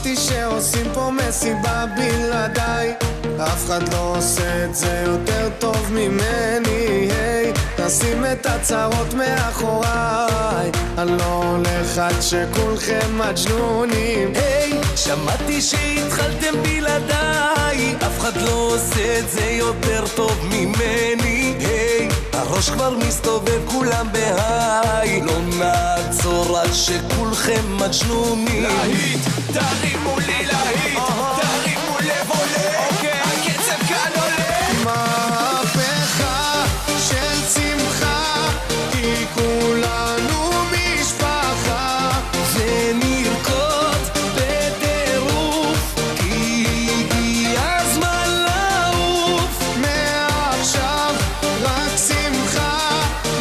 שמעתי שעושים פה מסיבה בלעדיי, אף אחד לא עושה את זה יותר טוב ממני. היי, נשים את הצרות מאחוריי, אני לא הולך עד שכולכם מג'נונים. היי, שמעתי שהתחלתם בלעדיי, אף אחד לא עושה את זה יותר טוב ממני. היי, הראש כבר מסתובב כולם בהיי, לא נעצור עד שכולכם מג'נונים. להיט, תרימו לי להיט, תרימו לב עולה, הקצב כאן עולה. מהפכה של שמחה, כי כולנו משפחה, ונרקוד בטירוף, כי הגיע הזמן לעוף. מעכשיו רק שמחה,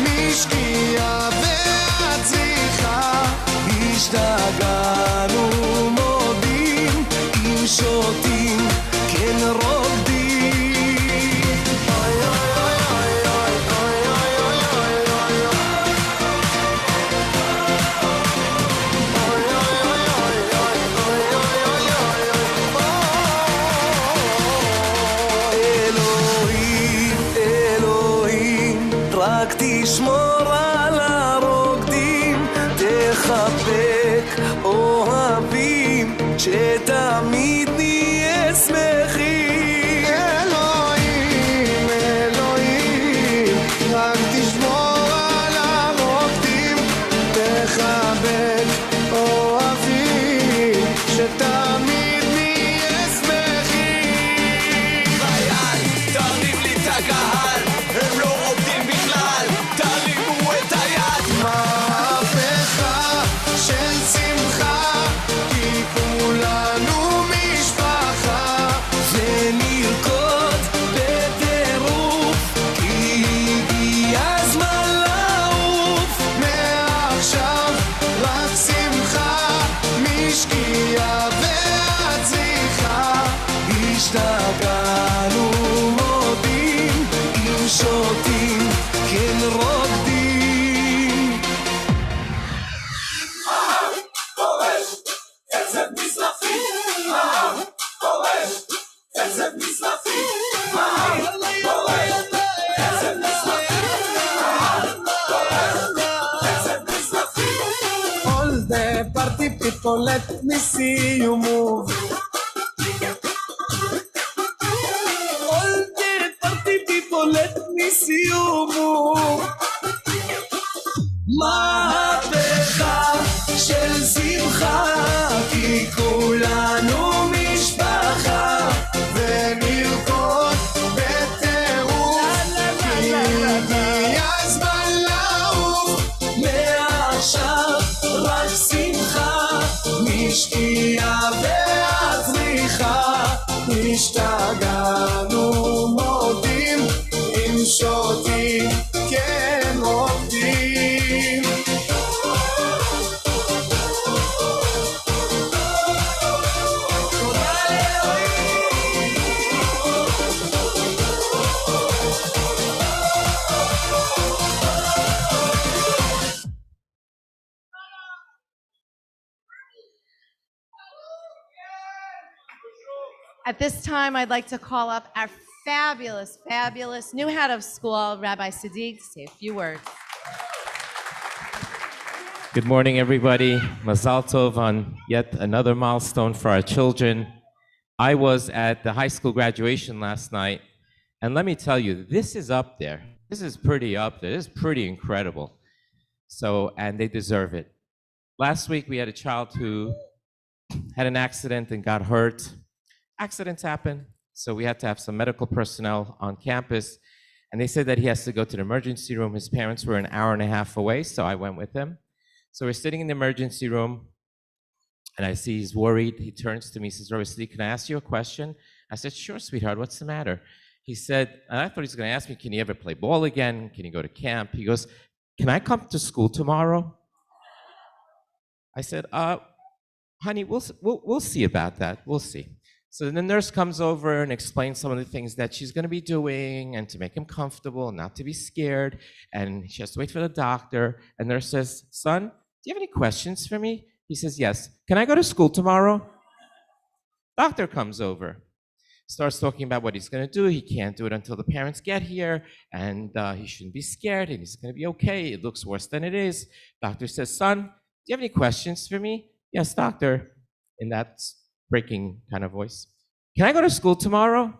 משקיעה ועד צריכה. השתגענו מודים, אם שותים כן רוקדים. אוי אוי אוי אוי אוי אוי אוי אוי אלוהים, אלוהים, רק תשמור על הרוקדים, תחבק אוהבים, שתמיד נהיה שמחים. אלוהים, אלוהים, רק תשמור על הרוקדים, תחבק אוהבים, שתמיד נהיה שמחים. חייל, תרים לי את הקהל, הם לא רוקדים בכלל, תרימו את היד. מהפכה של שמחה, כי כולנו משפחה, ונרקוד בטירוף, כי הגיע הזמן לעוף. מעכשיו רק שמחה, משקיעה ועד צריכה. השתגענו מודים, אם שותים כן רוקדים. פורש, קצב מזרחי, פורש, קצב מזרחי, פורש, קצב מזרחי, פורש, קצב מזרחי. All the party people, let me see you move. All the party people, let me see you move. מהפכה של שמחה, כי כולנו משפחה, ונרקוד בטירוף, כי הגיע הזמן לעוף. מעכשיו רק שמחה, משקיעה ועד צריכה. השתגענו מודים, אם שותים כן רוקדים. At this time, I'd like to call up our fabulous, fabulous new head of school, Rabbi Sadiq, to say a few words. Good morning, everybody. Mazal Tov on yet another milestone for our children. I was at the high school graduation last night, and let me tell you, this is up there. This is pretty up there. This is pretty incredible. So, and they deserve it. Last week, we had a child who had an accident and got hurt. Accidents happen, so we had to have some medical personnel on campus, and they said that he has to go to the emergency room. His parents were an hour and a half away, so I went with him. So we're sitting in the emergency room, and I see he's worried. He turns to me, says, Rabbi Sadiq, can I ask you a question? I said, sure, sweetheart, what's the matter? He said, and I thought he was going to ask me, can he ever play ball again? Can he go to camp? He goes, can I come to school tomorrow? I said, honey, we'll see about that. We'll see. So the nurse comes over and explains some of the things that she's going to be doing and to make him comfortable, not to be scared. And she has to wait for the doctor. And the nurse says, son, do you have any questions for me? He says, yes. Can I go to school tomorrow? Doctor comes over, starts talking about what he's going to do. He can't do it until the parents get here, and he shouldn't be scared, and he's going to be okay. It looks worse than it is. Doctor says, son, do you have any questions for me? Yes, doctor, in that breaking kind of voice. Can I go to school tomorrow?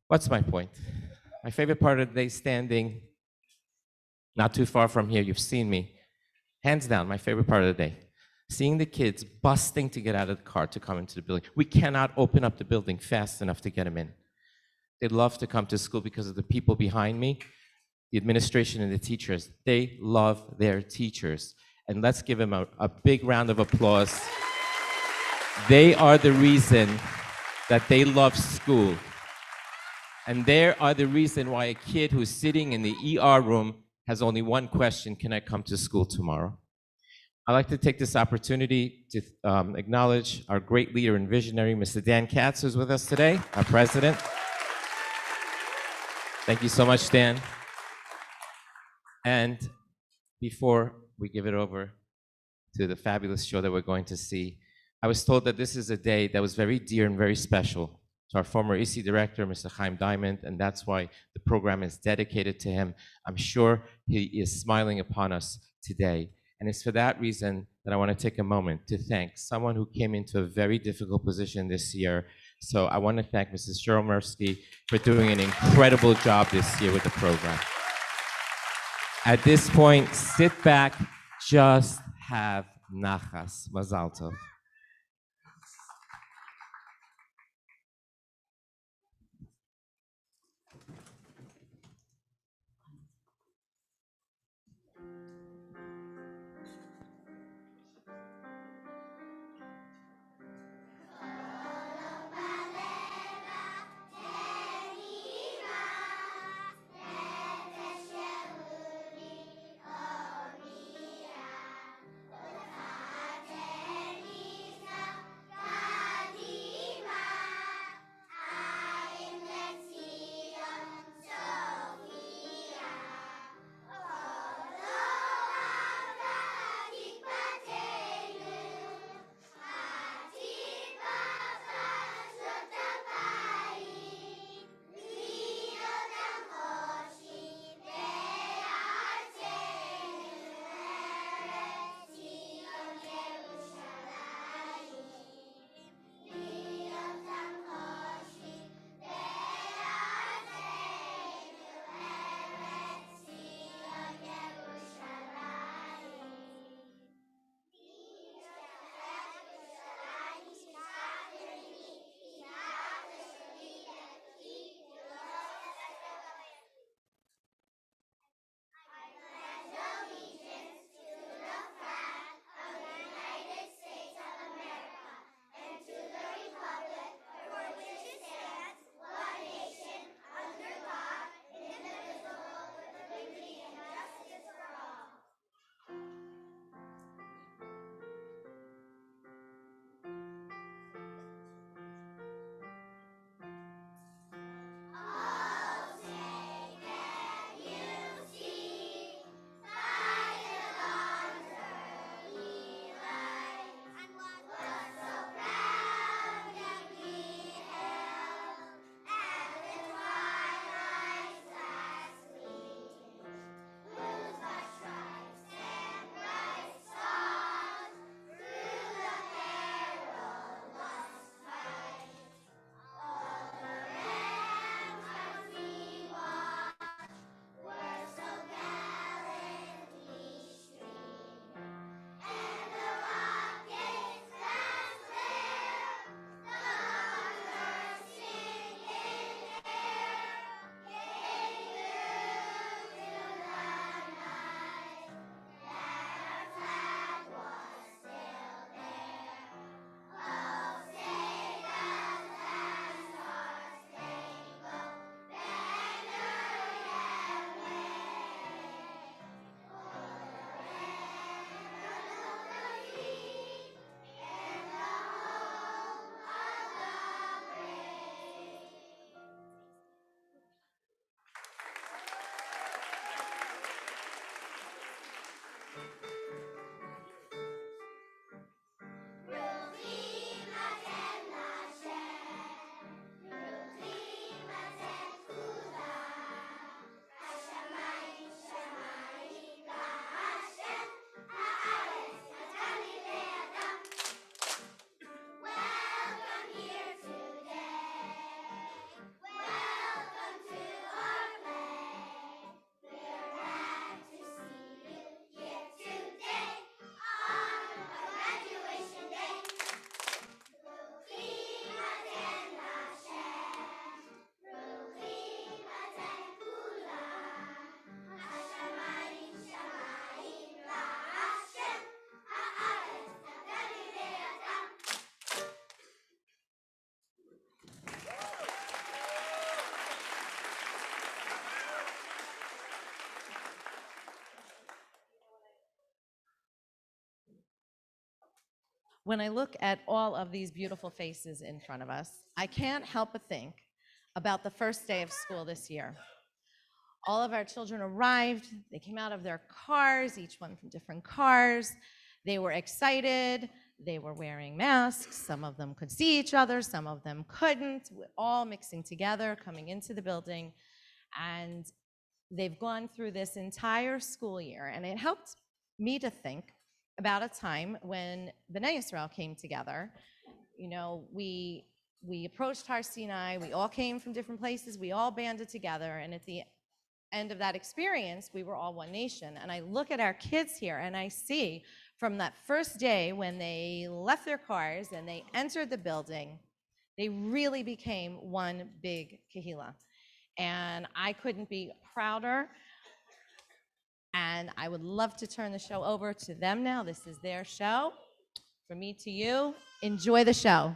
What's my point? My favorite part of the day, standing not too far from here. You've seen me. Hands down, my favorite part of the day. Seeing the kids busting to get out of the car to come into the building. We cannot open up the building fast enough to get them in. They love to come to school because of the people behind me, the administration and the teachers. They love their teachers. And let's give them a big round of applause. They are the reason that they love school. And they are the reason why a kid who's sitting in the ER room has only one question: can I come to school tomorrow? I'd like to take this opportunity to acknowledge our great leader and visionary, Mr. Dan Katz, who's with us today, our president. Thank you so much, Dan. And before we give it over to the fabulous show that we're going to see, I was told that this is a day that was very dear and very special to our former EC director, Mr. Chaim Diamond, and that's why the program is dedicated to him. I'm sure he is smiling upon us today. And it's for that reason that I want to take a moment to thank someone who came into a very difficult position this year. So I want to thank Mrs. Cheryl Mursky for doing an incredible job this year with the program. At this point, sit back, just have nachas. Mazal tov. When I look at all of these beautiful faces in front of us, I can't help but think about the first day of school this year. All of our children arrived. They came out of their cars, each one from different cars. They were excited. They were wearing masks. Some of them could see each other. Some of them couldn't. We're all mixing together, coming into the building. And they've gone through this entire school year. And it helped me to think about a time when B'nai Yisrael came together. You know, we approached Har Sinai. We all came from different places. We all banded together. And at the end of that experience, we were all one nation. And I look at our kids here and I see from that first day when they left their cars and they entered the building, they really became one big kahila. And I couldn't be prouder. And I would love to turn the show over to them now. This is their show. From me to you, enjoy the show.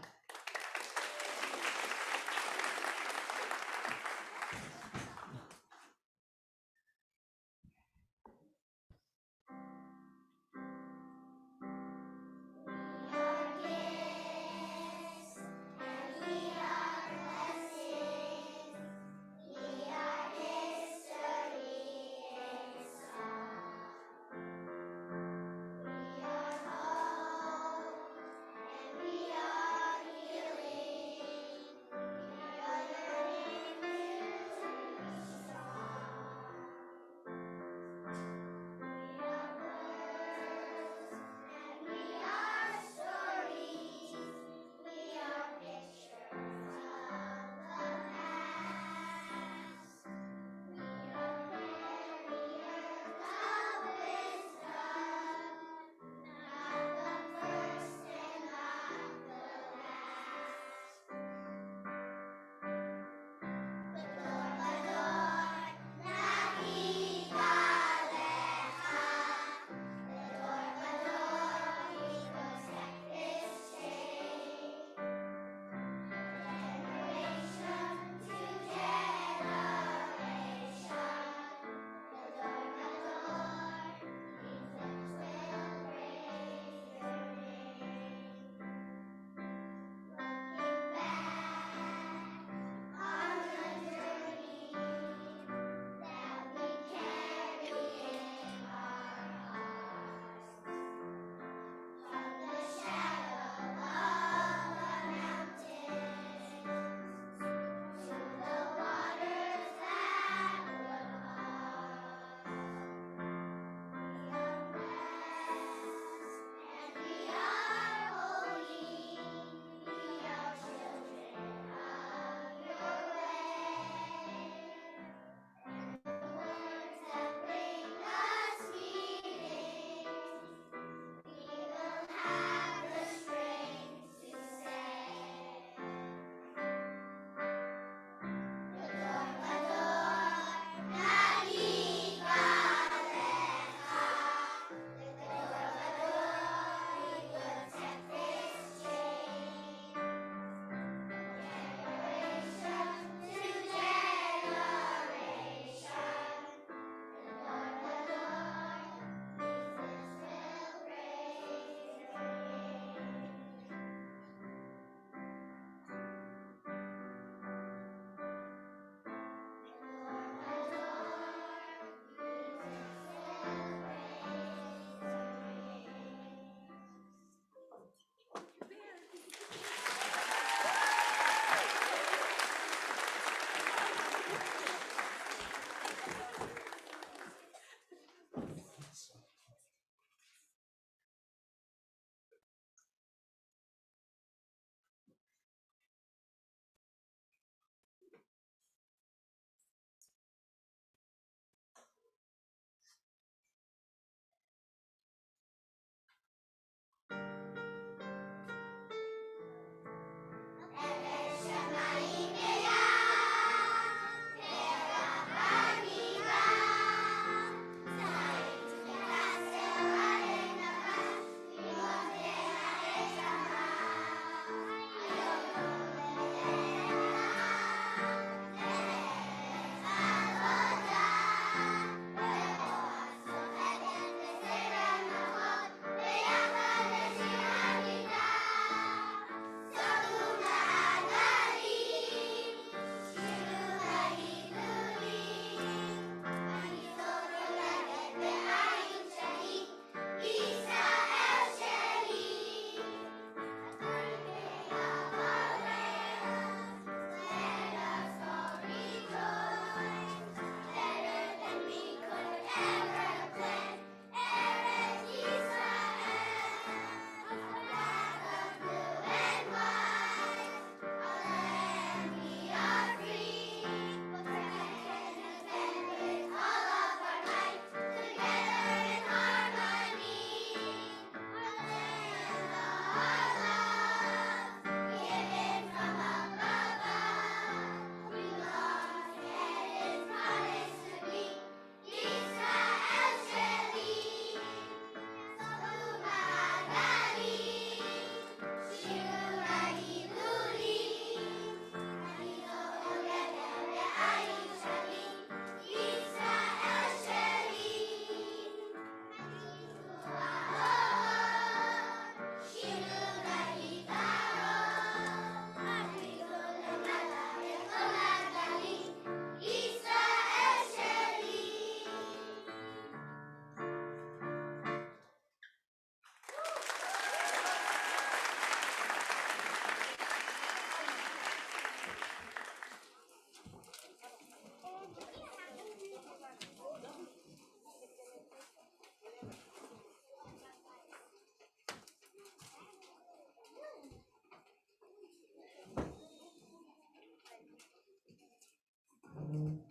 זית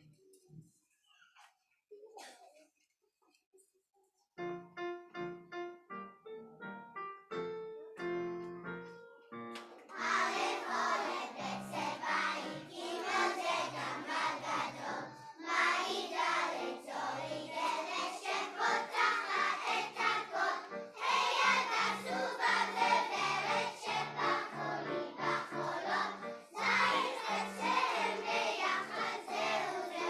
ושם ביחד זהו זה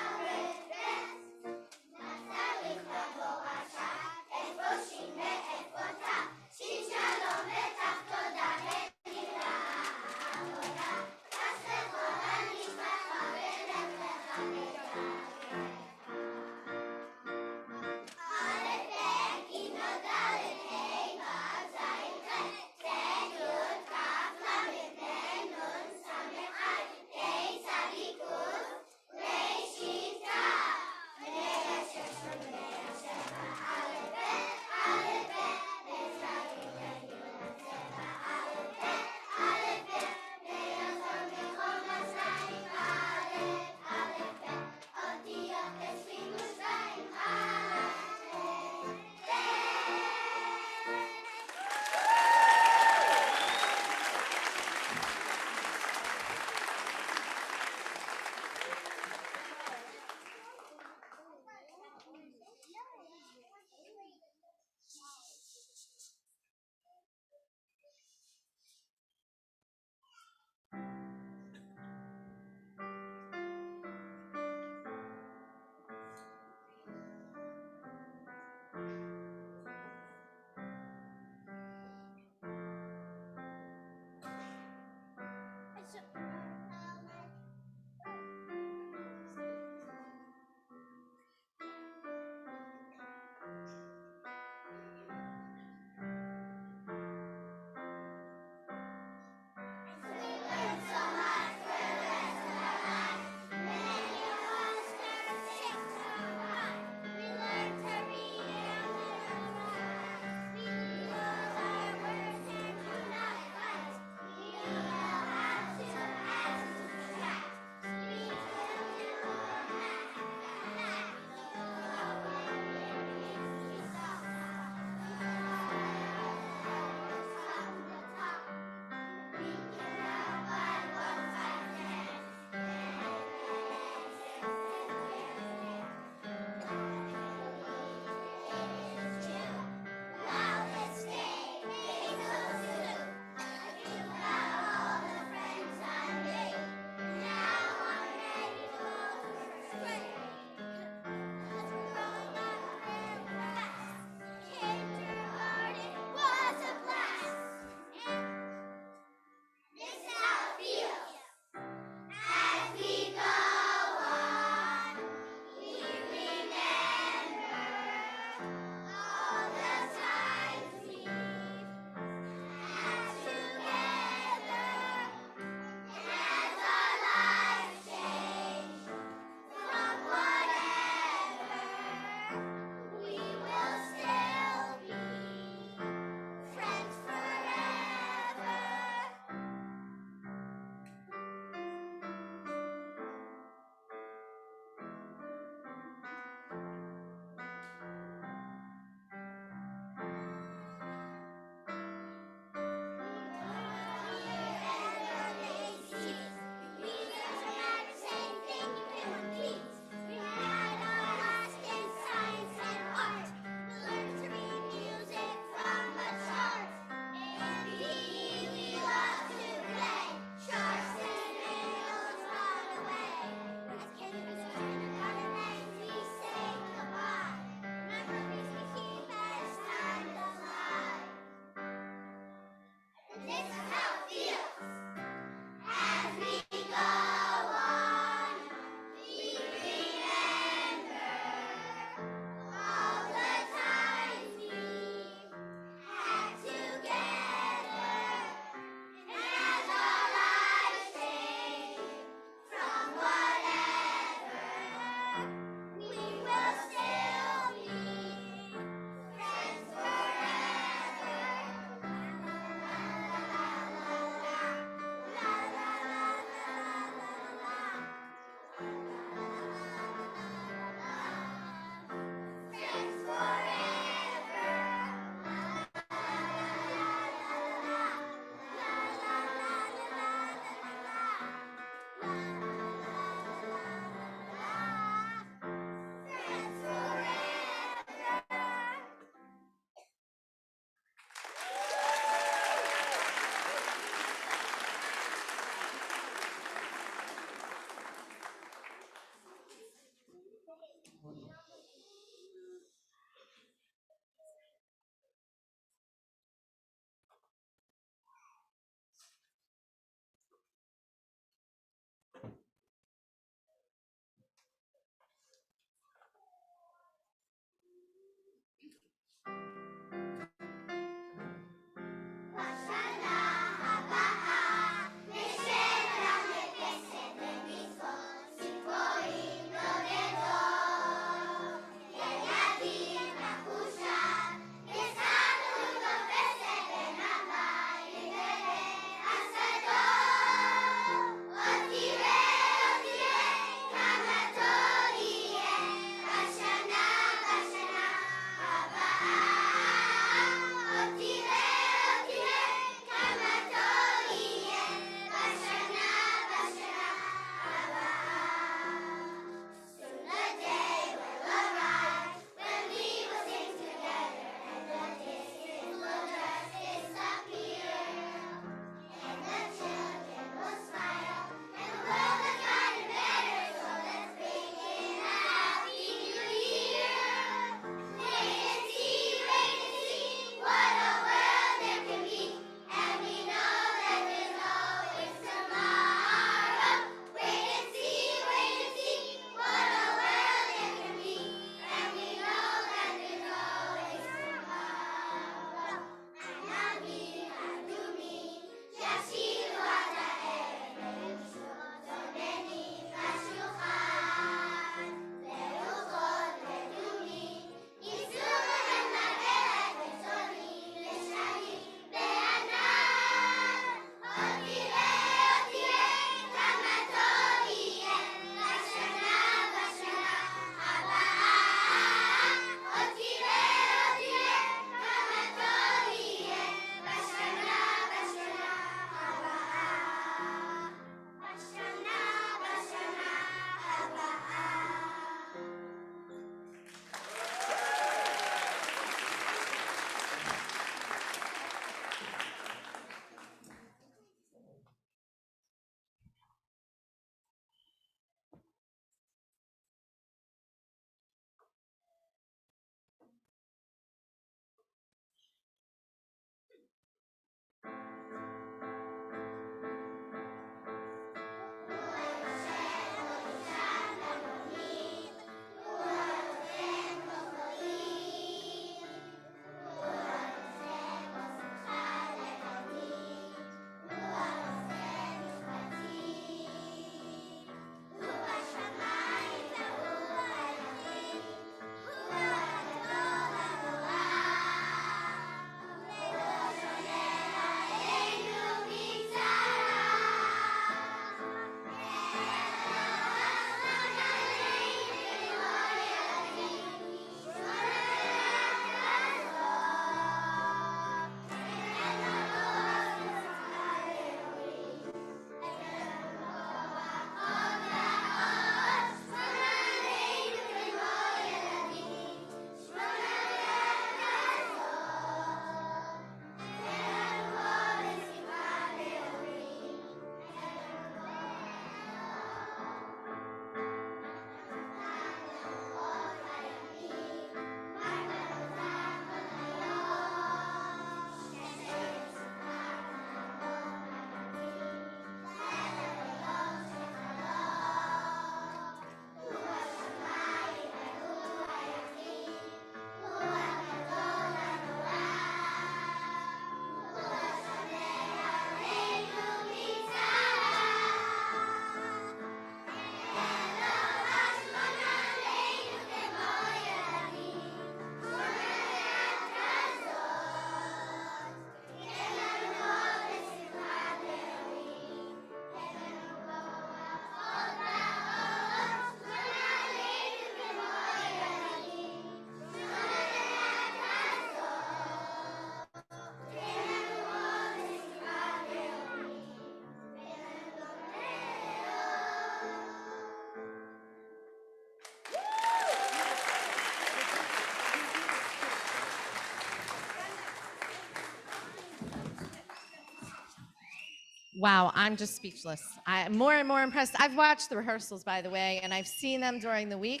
Wow, I'm just speechless. I'm more and more impressed. I've watched the rehearsals, by the way, and I've seen them during the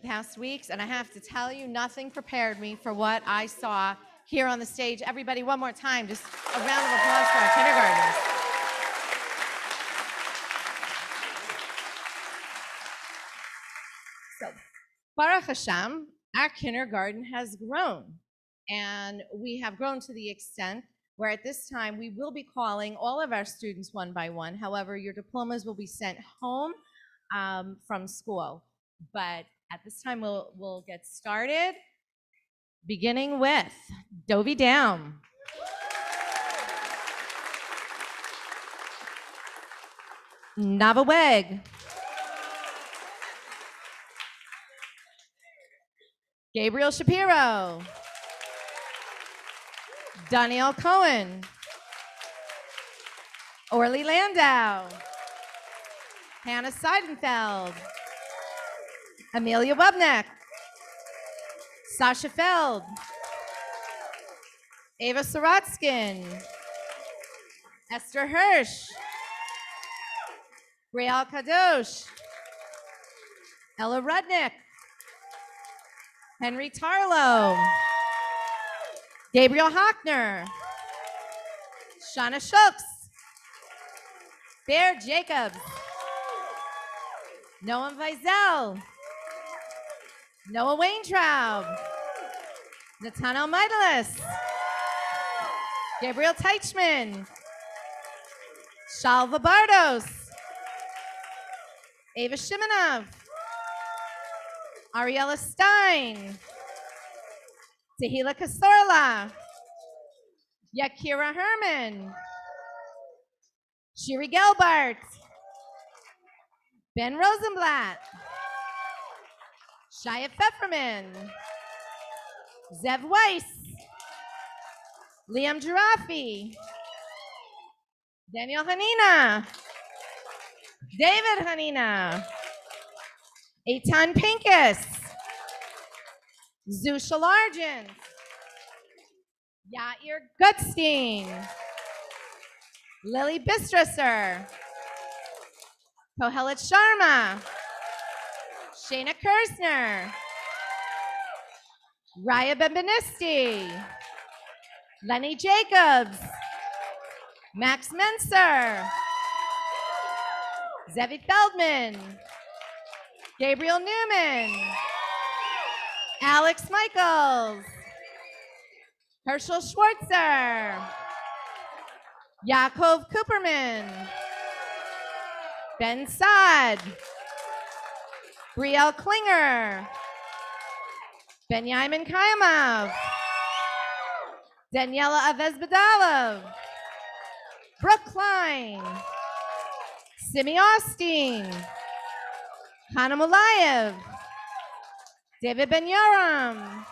past weeks, and I have to tell you, nothing prepared me for what I saw here on the stage. Everybody, one more time, just a round of applause for our kindergartners. So, Baruch Hashem, our kindergarten has grown, and we have grown to the extent where at this time we will be calling all of our students one by one. However, your diplomas will be sent home from school. But at this time, we'll get started, beginning with Dovey Down. Nava Weg. Gabriel Shapiro. Danielle Cohen. Orly Landau. Hannah Seidenfeld. Amelia Webneck. Sasha Feld. Ava Sorotskin. Esther Hirsch. Brielle Kadosh. Ella Rudnick. Henry Tarlow. Gabriel Hockner. Shauna Schultz. Bear Jacobs. Noam Vizel. Noah Weintraub. Nathaniel Meidelis. Gabriel Teichman. Shalva Bardos. Ava Shimonov. Ariella Stein. Tehila Kasorla. Yakira Herman. Shiri Gelbart. Ben Rosenblatt. Shia Pfefferman. Zev Weiss. Liam Giraffi. Daniel Hanina. David Hanina. Eitan Pincus. Zusha Largent. Yair Gutstein. Lily Bistresser. Kohelet Sharma. Shayna Kersner. Raya Bembinisti. Lenny Jacobs. Max Menser. Zevi Feldman. Gabriel Newman. Alex Michaels. Herschel Schwartzer. Yaakov Cooperman. Ben Saad. Brielle Klinger. Benyamin Kayamov. Daniela Avezbadalov. Brooke Klein. Simi Austin. Hannah Mulayev. David Ben-Yoram.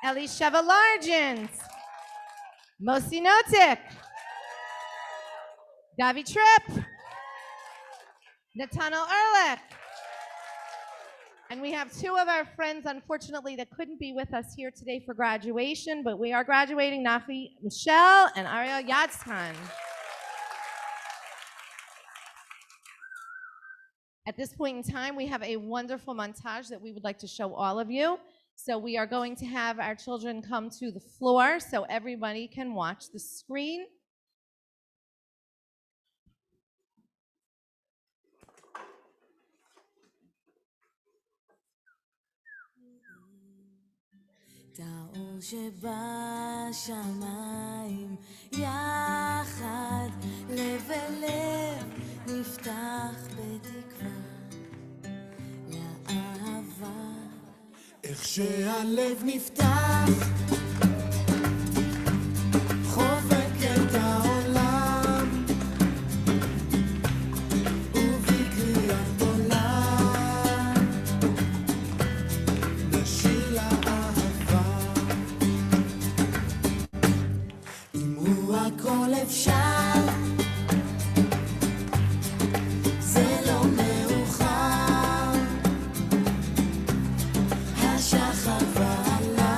Elisheva Largent. Mosi Notik. Davi Tripp. Nathaniel Ehrlich. And we have two of our friends, unfortunately, that couldn't be with us here today for graduation, but we are graduating, Nafi Michelle and Ariel Yadskan. At this point in time, we have a wonderful montage that we would like to show all of you. So we are going to have our children come to the floor so everybody can watch the screen. האור שבשמיים יחד לב אל לב נפתח בתקווה לאהבה איך שהלב נפתח חובק את העולם ובקריאת עולם נשיר לאהבה אם הוא הכל אפשר זה לא מאוחר השחר ועלה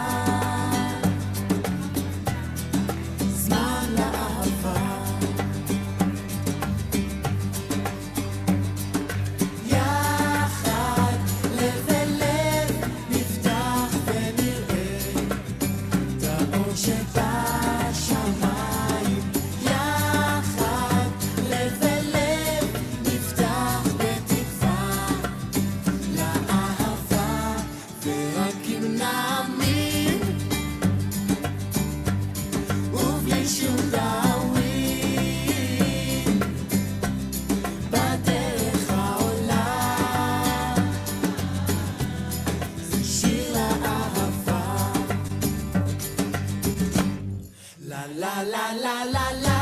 שבשמיים יחד לב אל לב נפתח בתקווה לאהבה ורק אם נאמין ובלי שום דאווין בדרך העולה זה שיר האהבה לה לה לה לה לה לה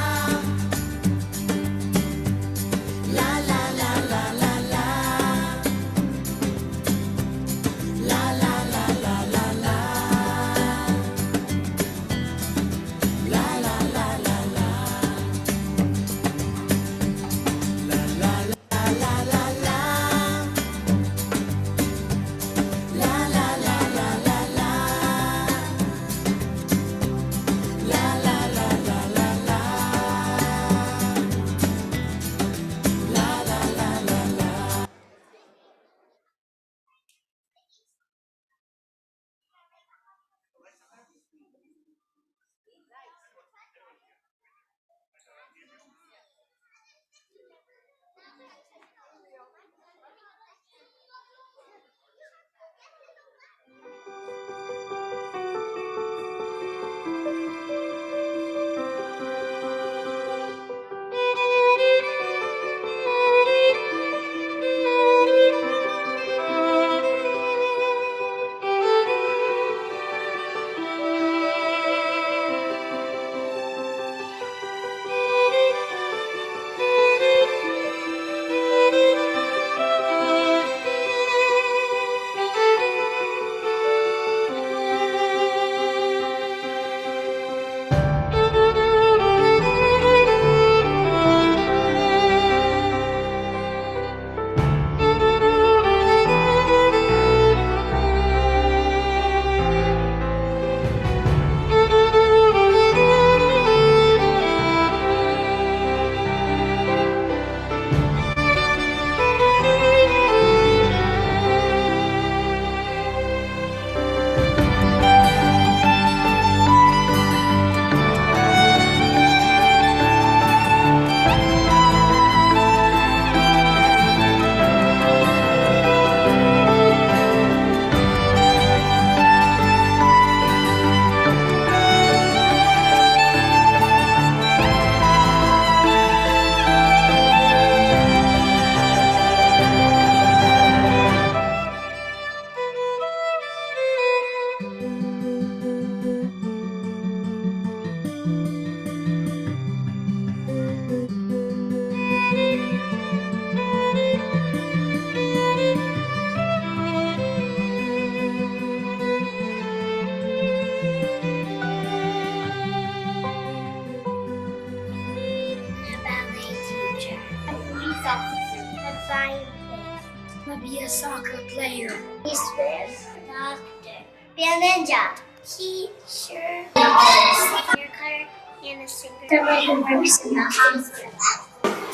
Be a soccer player. Policeman. Doctor. Be a ninja. Teacher. Hair cutter and a singer. Somebody who works in the hospital.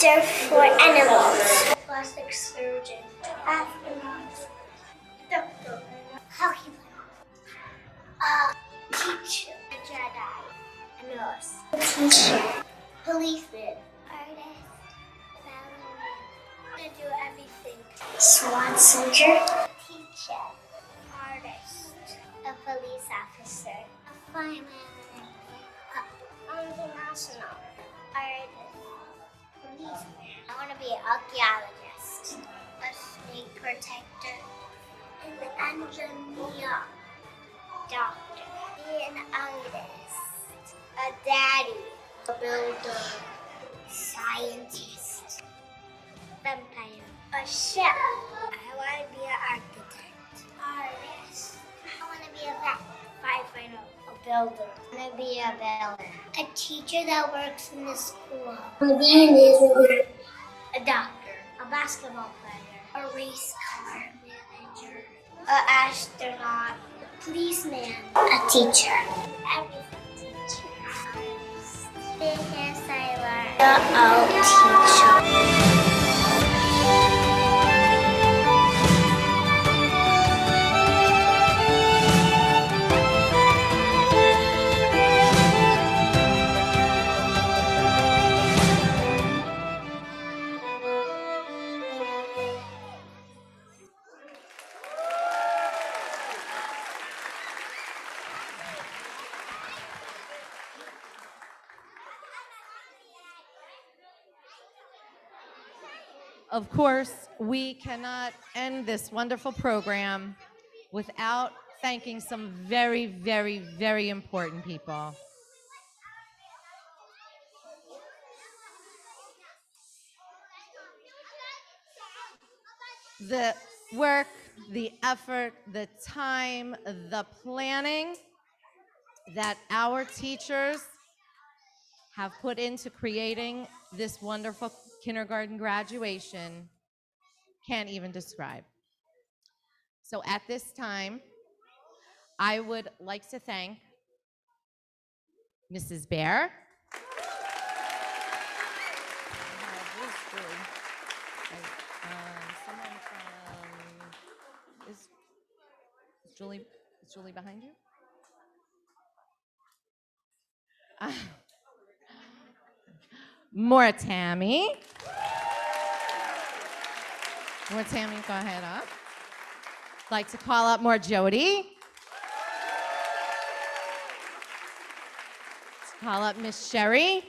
They're for animals. Plastic surgeon. Astronaut. Doctor. Hockey player. Teacher. A Jedi. A nurse. Teacher. Policeman. Artist. Ballerina. I do everything. SWAT soldier. Teacher. Artist. A police officer. A fireman. An astronaut. Artist. Policeman. I want to be an archaeologist. A snake protector. An engineer. Doctor. Be an artist. A daddy. A builder. Scientist. Vampire. A chef. I want to be an architect. Artist. I want to be a vet. Firefighter. A builder. I want to be a builder. A teacher that works in the school. A doctor. A basketball player. A race car manager. An astronaut. A policeman. A teacher. Everything teacher. Artist. Big hair sailor. Teacher. Of course, we cannot end this wonderful program without thanking some very, very, very important people. The work, the effort, the time, the planning that our teachers have put into creating this wonderful kindergarten graduation can't even describe. So at this time, I would like to thank Mrs. Bear. Someone from, is Julie behind you? More Tammy. More Tammy, go ahead up. Like to call up more Jody. Let's call up Miss Sherry.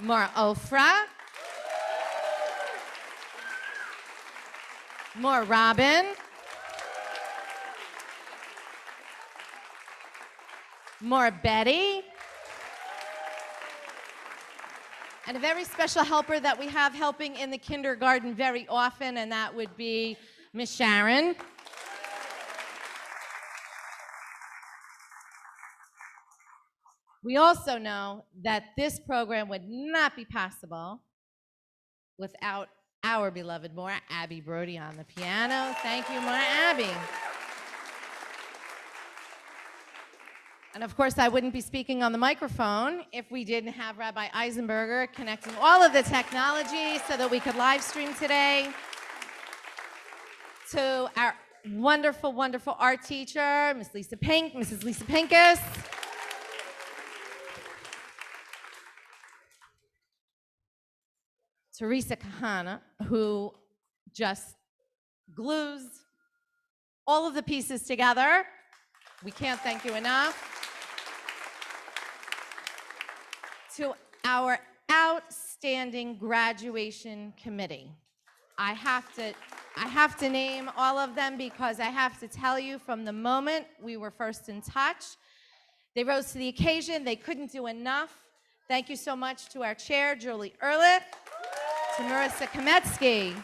More Ofra. More Robin. More Betty. And a very special helper that we have helping in the kindergarten very often, and that would be Miss Sharon. We also know that this program would not be possible without our beloved Maura Abby Brody on the piano. Thank you, Maura Abby. And of course, I wouldn't be speaking on the microphone if we didn't have Rabbi Eisenberger connecting all of the technology so that we could live stream today. To our wonderful, wonderful art teacher, Mrs. Lisa Pincus. Teresa Kahana, who just glues all of the pieces together. We can't thank you enough. To our outstanding graduation committee. I have to name all of them because I have to tell you from the moment we were first in touch, they rose to the occasion. They couldn't do enough. Thank you so much to our chair, Julie Ehrlich, to Marissa Kametsky,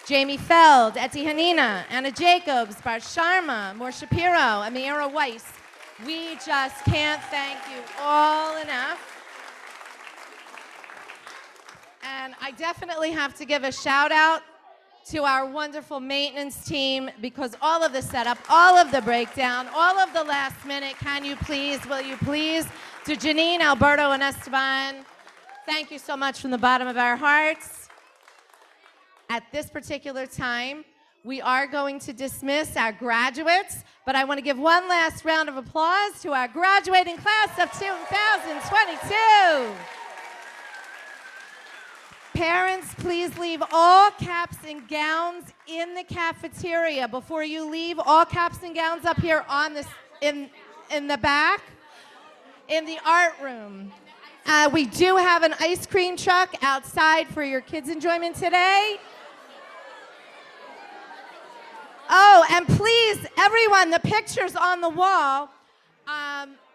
Jamie Feld, Etty Hanina, Anna Jacobs, Bar Sharma, Mor Shapiro, Amira Weiss. We just can't thank you all enough. And I definitely have to give a shout out to our wonderful maintenance team because all of the setup, all of the breakdown, all of the last minute, will you please, to Janine, Alberto, and Esteban, thank you so much from the bottom of our hearts. At this particular time, we are going to dismiss our graduates, but I want to give one last round of applause to our graduating class of 2022. Parents, please leave all caps and gowns in the cafeteria. Before you leave, all caps and gowns up here on this in the back, in the art room. We do have an ice cream truck outside for your kids' enjoyment today. Oh, and please, everyone, the pictures on the wall,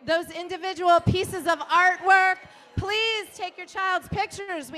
those individual pieces of artwork, please take your child's pictures.